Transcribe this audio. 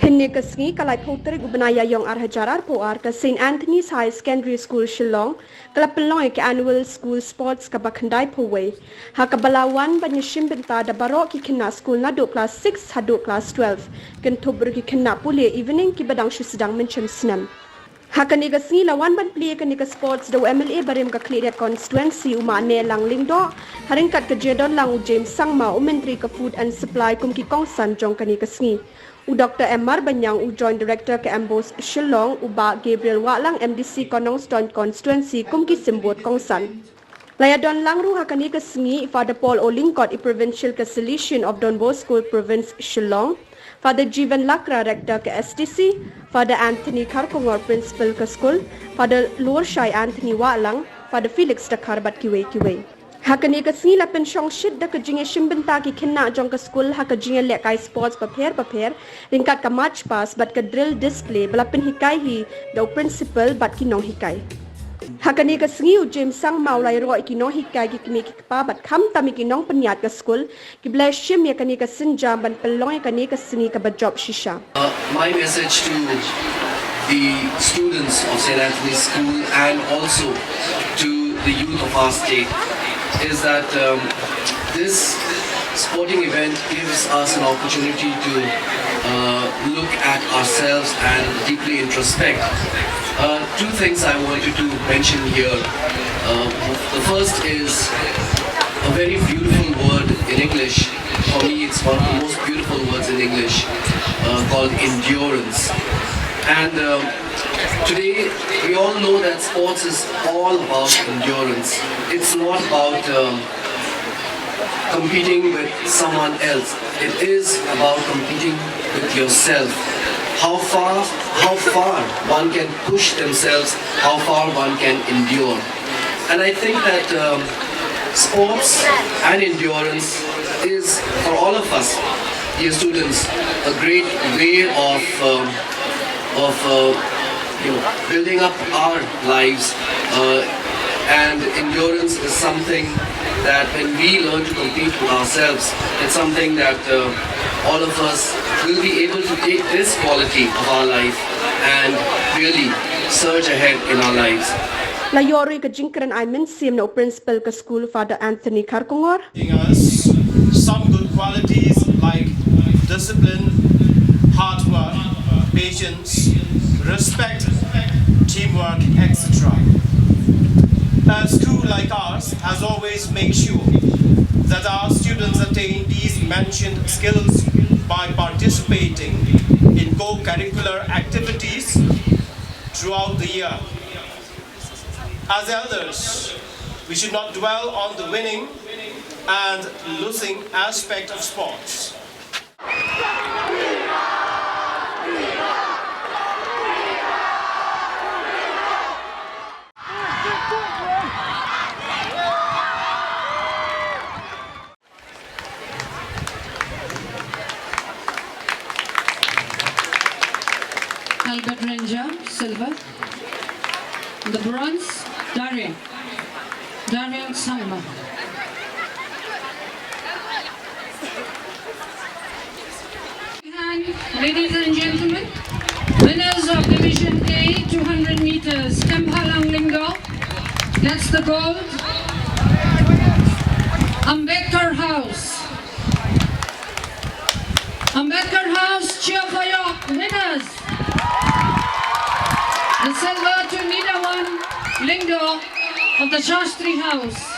Henekasngi kalai putri gubernaya yang arhajarar poar ke St. Anthony's High Secondary School Shillong, kala Pynlong ke Annual School Sports ke bakandai poway. Hakabalawan banyashim benta da barok ki kena school na do class 6 hado class 12. Kentubur ki kena pulih evening ki badang shu sedang mencem senam. Hakaniga singi lawan ban play kanika sports do MLA barim ka clear constituency uma ne lang lingdo haring kat ke jedon lang u James Sangma u menteri ke food and supply kum ki kongsan jong kanika singi u Dr. Mr Banyang u joint director ke Ambos Shillong u ba Gabriel Walang MDC Konongstone constituency kum ki simbot kongsan Layadon langru hakaniga singi Father Paul Olingkot i provincial ke solution of Don Bosco province Shillong Father Jivan Lakra, Rector ke STC, Father Anthony Karkongor, Principal ke School, Father Lorshai Anthony Walang, Father Felix Dakarbat Kiwe. Hakani ke singi la pensyong shit da ke jinge shimbenta ki kena jong ke school haka jinge lekai sports paper ringkat ke march pass bat ke drill display bala pen hikai hi da principal bat ki nong hikai. Hakani ke singi u James Sang maulai roi ki nong hikai ki kini ki kapa bat kham tami ki nong penyat ke school ki blai shim ya kani ke sinjam ban Pynlong ya kani ke singi ke job shisha. My message to the students of St. Anthony's School and also to the youth of our state is that this sporting event gives us an opportunity to look at ourselves and deeply introspect. Two things I wanted to mention here. The first is a very beautiful word in English. For me, it's one of the most beautiful words in English called endurance. And today, we all know that sports is all about endurance. It's not about competing with someone else. It is about competing with yourself. How far one can push themselves, how far one can endure. And I think that sports and endurance is, for all of us, dear students, a great way of building up our lives. And endurance is something that when we learn to compete with ourselves, it's something that all of us will be able to take this quality of our life and really surge ahead in our lives. La yori ke jingkran I mensim no principal ke school Father Anthony Karkongor. Us some good qualities like discipline, hard work, patience, respect, teamwork, etc. A school like ours has always made sure that our students attain these mentioned skills by participating in co-curricular activities throughout the year. As elders, we should not dwell on the winning and losing aspect of sports. Albert Ranger, silver. The bronze, Darian Sangma. And ladies and gentlemen, winners of Division A, 200 meters, Meghalaya Lingo. That's the gold. Ambedkar House, cheer for your winners. The silver to Nida One Lindo of the Shastri House.